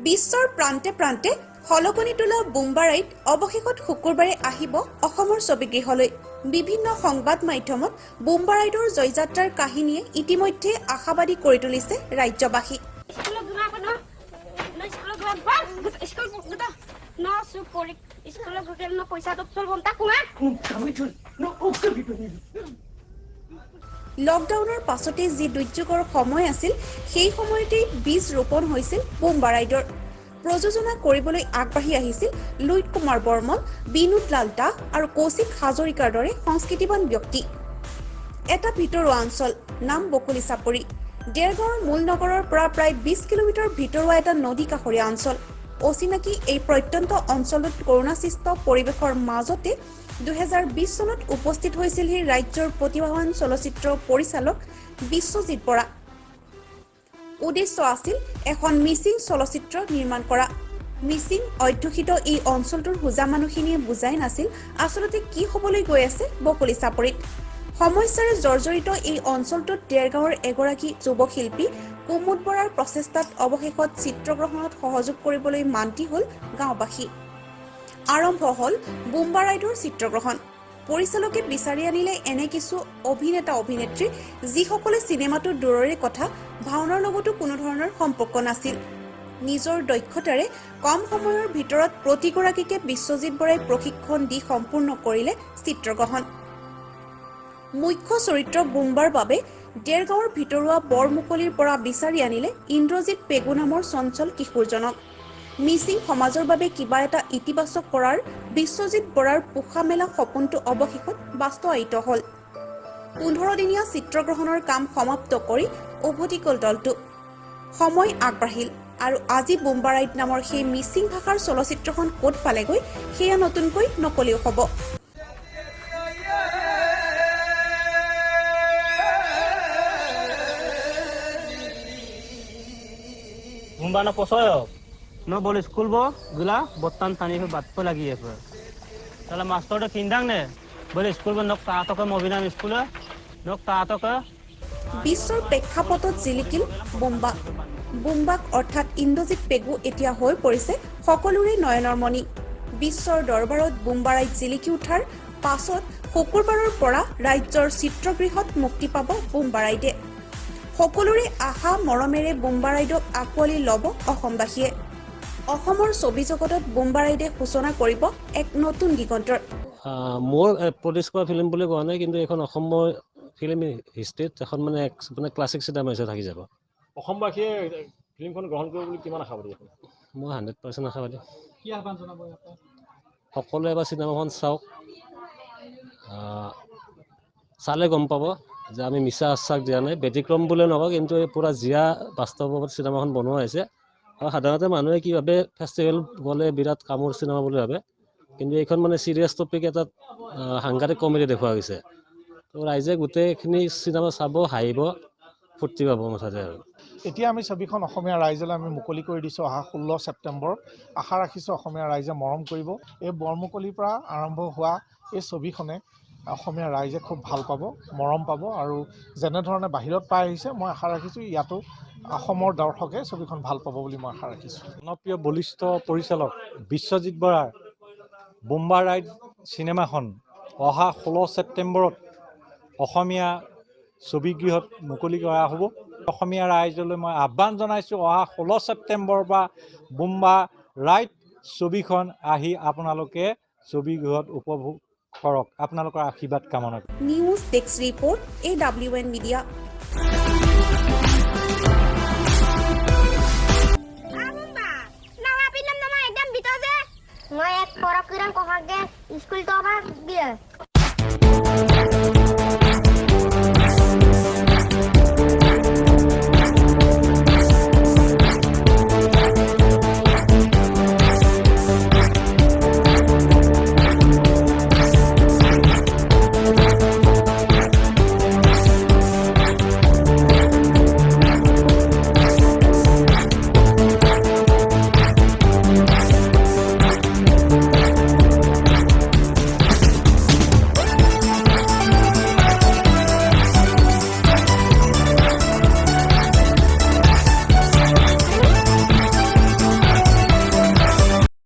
বিশ্বৰ প্ৰান্তে প্ৰান্তে হলকনি তোলা বোম্বাৰাইত অৱশেষত শুকুৰবাৰে আহিব অসমৰ ছবিগৃহলৈ বিভিন্ন সংবাদ মাধ্যমত বোম্বাৰাইডৰ জয়যাত্ৰাৰ কাহিনীয়ে ইতিমধ্যে আশাবাদী কৰি তুলিছে ৰাজ্যবাসী লকডাউনৰ পাছতে যি দুৰ্যোগৰ সময় আছিল সেই সময়তে বীজ ৰোপণ হৈছিল বোম্বাৰাইডৰ প্ৰযোজনা কৰিবলৈ আগবাঢ়ি আহিছিল লুইত কুমাৰ বৰ্মন বিনোদ লাল দাস আৰু কৌশিক হাজৰিকাৰ দৰে সংস্কৃতিবান ব্যক্তি এটা ভিতৰুৱা অঞ্চল নাম বকুলি চাপৰি দেৰগাঁৱৰ মূল নগৰৰ পৰা প্ৰায় 20 কিলোমিটাৰ ভিতৰুৱা এটা নদী কাষৰীয়া অঞ্চল অচিনাকি এই প্ৰত্যন্ত অঞ্চলত কৰোনাসৃষ্ট পৰিৱেশৰ মাজতে 2020 চনত উপস্থিত হৈছিল হি ৰাজ্যৰ প্ৰতিভাৱান চলচ্চিত্ৰ পৰিচালক বিশ্বজিৎ বৰা উদ্দেশ্য আছিল এখন মিচিং চলচ্চিত্ৰ নিৰ্মাণ কৰা মিচিং অধ্যুষিত এই অঞ্চলটোৰ হুজা মানুহখিনিয়ে বুজাই নাছিল আচলতে কি হ'বলৈ গৈ আছে বকুলি চাপৰিত সমস্যাৰে জৰ্জৰিত এই অঞ্চলটোত দেৰগাঁৱৰ এগৰাকী যুৱ শিল্পী কুমুদ বৰাৰ প্ৰচেষ্টাত অৱশেষত চিত্ৰগ্ৰহণত সহযোগ কৰিবলৈ মান্তি হ'ল গাঁওবাসী আৰম্ভ হ'ল বোম্বাৰাইডৰ চিত্ৰগ্ৰহণ পৰিচালকে বিচাৰি আনিলে এনে কিছু অভিনেতা অভিনেত্ৰী যিসকলে চিনেমাটোৰ দূৰৰে কথা ভাওনাৰ লগতো কোনো ধৰণৰ সম্পৰ্ক নাছিল নিজৰ দক্ষতাৰে কম সময়ৰ ভিতৰত প্ৰতিগৰাকীকে বিশ্বজিৎ বৰাই প্ৰশিক্ষণ দি সম্পূৰ্ণ কৰিলে চিত্ৰগ্ৰহণ মুখ্য চৰিত্ৰ বোম্বাৰ বাবে দেৰগাঁৱৰ ভিতৰুৱা বৰমুকলিৰ পৰা বিচাৰি আনিলে ইন্দ্ৰজিৎ পেগু নামৰ চঞ্চল কিশোৰজনক মিচিং সমাজৰ বাবে কিবা এটা ইতিবাচক কৰাৰ বিশ্বজিৎ বৰাৰ পোখা মেলা সপোনটো অৱশেষত বাস্তৱায়িত হ'ল 15 দিনীয়া চিত্ৰগ্ৰহণৰ কাম সমাপ্ত কৰি উভতি গ'ল দলটো সময় আগবাঢ়িল আৰু আজি বোম্বাৰাইড নামৰ সেই মিচিং ভাষাৰ চলচ্চিত্ৰখন ক'ত পালেগৈ সেয়া নতুনকৈ নকলেও হ'ব Bumbana posoyo. No bol school bo gula botan tani pe bat pe lagi ya pe. Tala master de kindang ne. Bol school bo nok ta to ke mobina school nok ta to ke বিশ্বৰ প্ৰেক্ষাপটত জিলিকিল বোম্বাক অৰ্থাৎ ইন্দ্ৰজিৎ পেগু এতিয়া হৈ পৰিছে সকলোৰে নয়নৰ মণি বিশ্বৰ দৰবাৰত বোম্বাৰাইড জিলিকি উঠাৰ পাছত শুকুৰবাৰৰ পৰা ৰাজ্যৰ চিত্ৰগৃহত মুক্তি পাব বোম্বাৰাইডে সকলোৰে আশা মৰমেৰে বোম্বাৰাইডক আকোৱালি ল'ব অসমবাসীয়ে অসমৰ ছবি জগতত বোম্বাৰাইডে সূচনা কৰিব এক নতুন দিগন্তৰ মোৰ প্ৰডিউচ কৰা ফিল্ম বুলি কোৱা নাই কিন্তু এখন অসমৰ ফিল্ম হিষ্ট্ৰীত এখন মানে ক্লাছিক চিনেমা হিচাপে থাকি যাব অসমবাসীয়ে ফিল্মখন গ্ৰহণ কৰিব বুলি কিমান আশাবাদী মই 100% আশাবাদী কি আহ্বান জনাব সকলোৱে এবাৰ চিনেমাখন চাওক চালে গম পাব যে আমি মিছা আশ্বাস দিয়া নাই ব্যতিক্ৰম বুলি নকওঁ কিন্তু এই পুৰা জিয়া বাস্তৱত চিনেমাখন বনোৱা হৈছে আৰু সাধাৰণতে মানুহে কি ভাবে ফেষ্টিভেল গ'লে বিৰাট কামৰ চিনেমা বুলি ভাবে কিন্তু এইখন মানে চিৰিয়াছ টপিক এটাত সাংঘাতিক কমেডি দেখুওৱা হৈছে তো ৰাইজে গোটেইখিনি চিনেমা চাব হাঁহিব ফূৰ্তি পাব মুঠতে আৰু এতিয়া আমি ছবিখন অসমীয়া ৰাইজলৈ আমি মুকলি কৰি দিছোঁ অহা 16 ছেপ্টেম্বৰ আশা ৰাখিছোঁ অসমীয়া ৰাইজে মৰম কৰিব এই বৰমুকলিৰ পৰা আৰম্ভ হোৱা এই ছবিখনে অসমীয়া ৰাইজে খুব ভাল পাব মৰম পাব আৰু যেনেধৰণে বাহিৰত পাই আহিছে মই আশা ৰাখিছোঁ ইয়াতো অসমৰ দৰ্শকে ছবিখন ভাল পাব বুলি মই আশা ৰাখিছোঁ জনপ্ৰিয় বলিষ্ঠ পৰিচালক বিশ্বজিৎ বৰাৰ বোম্বাৰাইড চিনেমাখন অহা 16 ছেপ্টেম্বৰত অসমীয়া ছবিগৃহত মুকলি কৰা হ'ব অসমীয়া ৰাইজলৈ মই আহ্বান জনাইছোঁ অহা 16 ছেপ্টেম্বৰৰ পৰা বোম্বাৰাইড ছবিখন আহি আপোনালোকে ছবিগৃহত উপভোগ কৰক আপোনালোকৰ আশীৰ্বাদ কামনা news desk report AWN media